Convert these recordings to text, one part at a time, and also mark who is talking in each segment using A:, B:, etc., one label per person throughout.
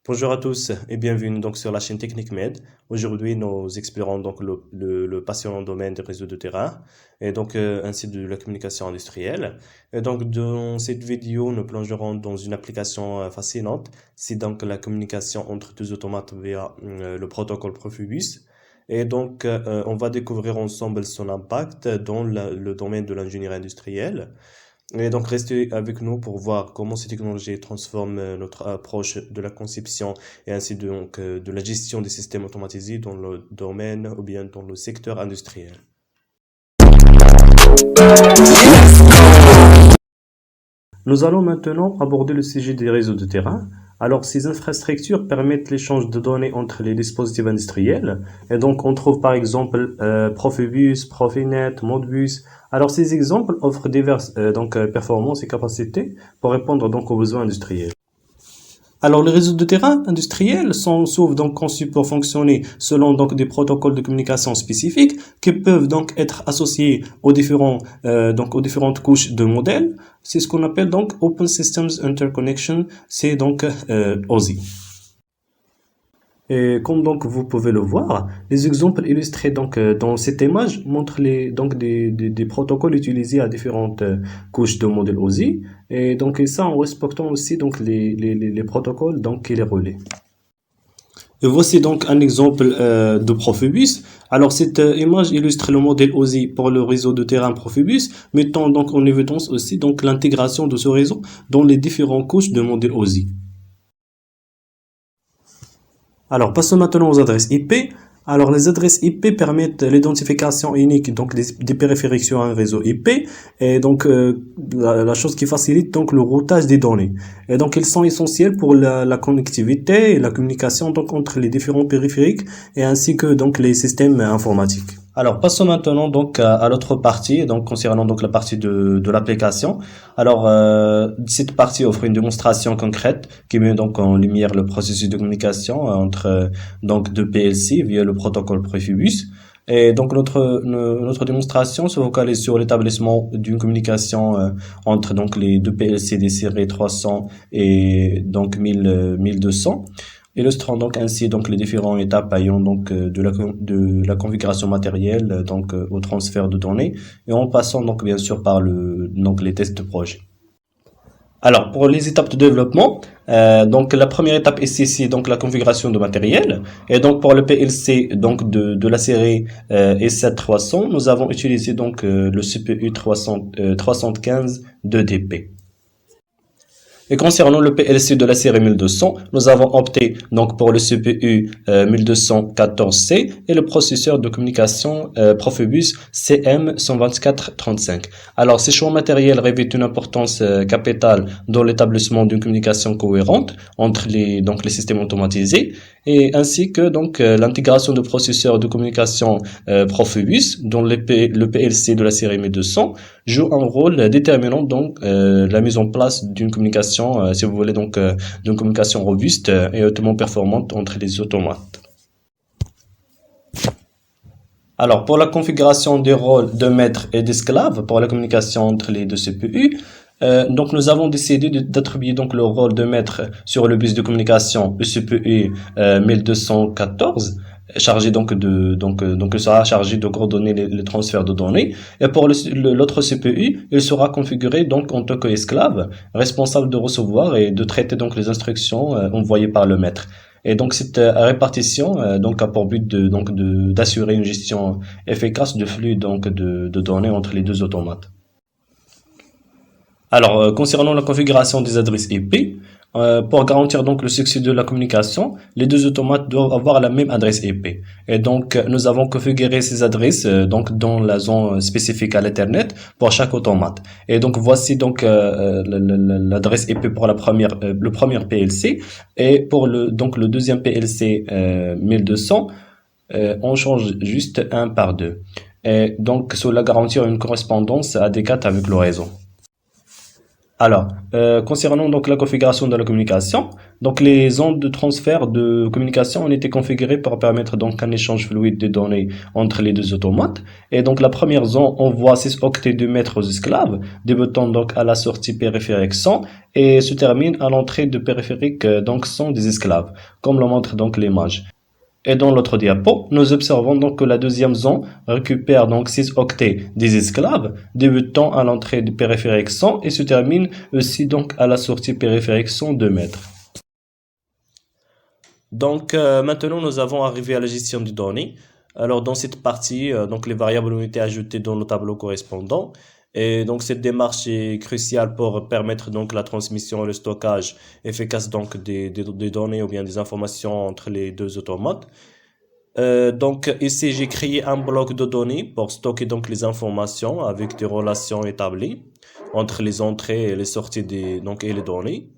A: Bonjour à tous et bienvenue donc sur la chaîne Technique Med. Aujourd'hui, nous explorons donc le passionnant domaine des réseaux de terrain et donc ainsi de la communication industrielle. Et donc dans cette vidéo, nous plongerons dans une application fascinante. C'est donc la communication entre deux automates via le protocole Profibus. Et donc on va découvrir ensemble son impact dans le domaine de l'ingénierie industrielle. Et donc, restez avec nous pour voir comment ces technologies transforment notre approche de la conception et ainsi donc de la gestion des systèmes automatisés dans le domaine ou bien dans le secteur industriel. Nous allons maintenant aborder le sujet des réseaux de terrain. Alors, ces infrastructures permettent l'échange de données entre les dispositifs industriels. Et donc, on trouve par exemple Profibus, Profinet, Modbus. Alors, ces exemples offrent diverses performances et capacités pour répondre donc aux besoins industriels. Alors, les réseaux de terrain industriels sont souvent donc conçus pour fonctionner selon donc des protocoles de communication spécifiques qui peuvent donc être associés aux aux différentes couches de modèles. C'est ce qu'on appelle donc Open Systems Interconnection, c'est donc OSI. Et comme donc vous pouvez le voir, les exemples illustrés donc dans cette image montrent des protocoles utilisés à différentes couches de modèle OSI et donc ça en respectant aussi donc les protocoles donc qui les relaient. Et voici donc un exemple de Profibus. Alors cette image illustre le modèle OSI pour le réseau de terrain Profibus, mettant donc en évidence aussi donc l'intégration de ce réseau dans les différentes couches de modèle OSI. Alors, passons maintenant aux adresses IP. Alors, les adresses IP permettent l'identification unique donc des périphériques sur un réseau IP et donc la chose qui facilite donc le routage des données. Et donc, ils sont essentiels pour la connectivité et la communication donc entre les différents périphériques et ainsi que donc les systèmes informatiques. Alors, passons maintenant donc à l'autre partie, donc concernant donc la partie de l'application. Alors, cette partie offre une démonstration concrète qui met donc en lumière le processus de communication entre donc deux PLC via le protocole Profibus. Et donc notre démonstration se focalise sur l'établissement d'une communication entre donc les deux PLC des séries 300 et donc 1200. Illustrant donc ainsi donc les différentes étapes ayant donc de la configuration matérielle donc au transfert de données et en passant donc bien sûr par les tests de projet. Alors pour les étapes de développement, donc la première étape ici c'est donc la configuration de matériel et donc pour le PLC donc de la série S7-300 nous avons utilisé donc le CPU 315 2DP. Et concernant le PLC de la série 1200, nous avons opté donc pour le CPU 1214C et le processeur de communication Profibus CM12435. Alors, ces choix matériels revêtent une importance capitale dans l'établissement d'une communication cohérente entre les systèmes automatisés et ainsi que donc l'intégration de processeurs de communication Profibus dont le PLC de la série 1200 joue un rôle déterminant donc la mise en place d'une communication si vous voulez donc d'une communication robuste et hautement performante entre les automates. Alors pour la configuration des rôles de maître et d'esclave pour la communication entre les deux CPU, donc nous avons décidé d'attribuer donc le rôle de maître sur le bus de communication le CPU 1214 chargé donc il sera chargé de coordonner les transferts de données et pour l'autre CPU il sera configuré donc en tant qu'esclave responsable de recevoir et de traiter donc les instructions envoyées par le maître. Et donc cette répartition donc a pour but d'assurer une gestion efficace du flux donc de données entre les deux automates. Alors concernant la configuration des adresses IP, pour garantir donc le succès de la communication, les deux automates doivent avoir la même adresse IP. Et donc nous avons configuré ces adresses donc dans la zone spécifique à l'Ethernet pour chaque automate. Et donc voici donc l'adresse IP pour le premier PLC et pour le deuxième PLC 1200 on change juste 1 par 2. Et donc cela garantit une correspondance adéquate avec le réseau. Alors, concernant donc la configuration de la communication, donc les ondes de transfert de communication ont été configurées pour permettre donc un échange fluide de données entre les deux automates. Et donc la première zone envoie 6 octets de mètres aux esclaves, débutant donc à la sortie périphérique 100 et se termine à l'entrée de périphérique donc 100 des esclaves, comme le montre donc l'image. Et dans l'autre diapo, nous observons donc que la deuxième zone récupère donc 6 octets des esclaves, débutant à l'entrée du périphérique 100 et se termine aussi donc à la sortie périphérique 102 mètres. Donc maintenant nous avons arrivé à la gestion des données. Alors dans cette partie, donc les variables ont été ajoutées dans le tableau correspondant. Et donc cette démarche est cruciale pour permettre donc la transmission et le stockage efficace donc des données ou bien des informations entre les deux automates. Donc ici j'ai créé un bloc de données pour stocker donc les informations avec des relations établies entre les entrées et les sorties et les données.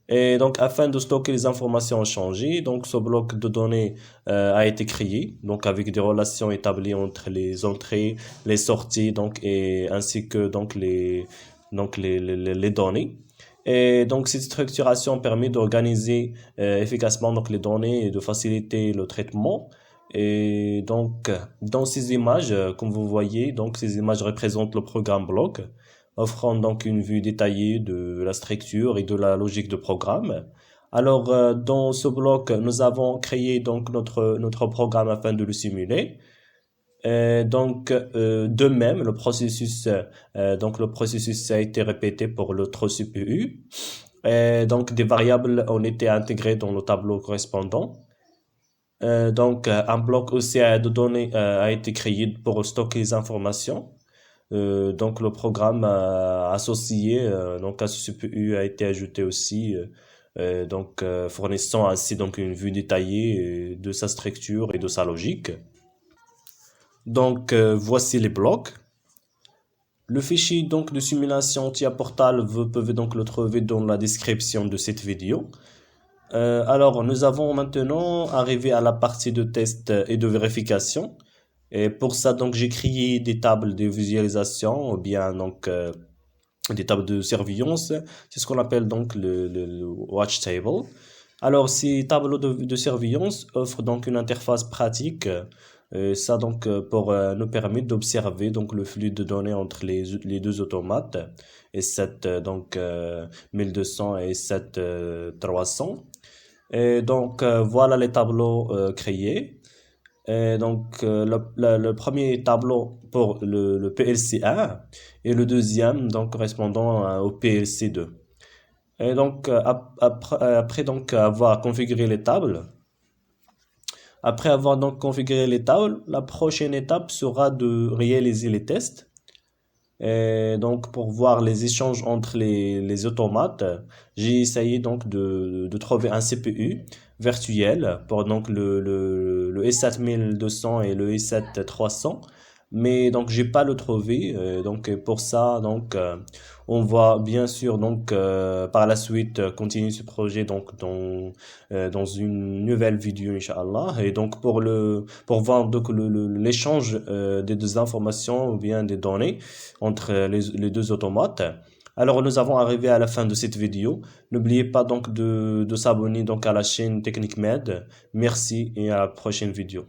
A: Et donc afin de stocker les informations changées, donc ce bloc de données a été créé donc avec des relations établies entre les entrées, les sorties donc et ainsi que donc les données. Et donc cette structuration permet d'organiser efficacement donc les données et de faciliter le traitement. Et donc, dans ces images, comme vous voyez, donc ces images représentent le programme bloc, offrant donc une vue détaillée de la structure et de la logique de programme. Alors, dans ce bloc, nous avons créé donc notre programme afin de le simuler. Donc, de même, le processus a été répété pour l'autre CPU. Donc, des variables ont été intégrées dans le tableau correspondant. Donc, un bloc OCA de données a été créé pour stocker les informations. Donc, le programme associé donc à ce CPU a été ajouté aussi, fournissant ainsi donc une vue détaillée de sa structure et de sa logique. Donc, voici les blocs. Le fichier donc de simulation TIA Portal, vous pouvez donc le trouver dans la description de cette vidéo. Alors, nous avons maintenant arrivé à la partie de test et de vérification. Et pour ça, donc, j'ai créé des tables de visualisation ou bien donc des tables de surveillance. C'est ce qu'on appelle donc le watch table. Alors, ces tableaux de surveillance offrent donc une interface pratique. Ça donc pour nous permettre d'observer donc le flux de données entre les deux automates et 7 1200 et 7 300. Et donc voilà les tableaux créés. Et donc le premier tableau pour le PLC1 et le deuxième donc correspondant au PLC2. Et donc après donc avoir configuré les tables, après avoir donc configuré les tables, la prochaine étape sera de réaliser les tests. Et donc pour voir les échanges entre les automates, j'ai essayé donc de trouver un CPU virtuel pour donc le i7 1200 et le i7 300, mais donc j'ai pas le trouvé. Donc pour ça donc on va bien sûr donc par la suite continuer ce projet donc dans une nouvelle vidéo Inch'Allah. Et donc pour voir donc l'échange des deux informations ou bien des données entre les deux automates. Alors nous avons arrivé à la fin de cette vidéo. N'oubliez pas donc de s'abonner donc à la chaîne Technique Med. Merci et à la prochaine vidéo.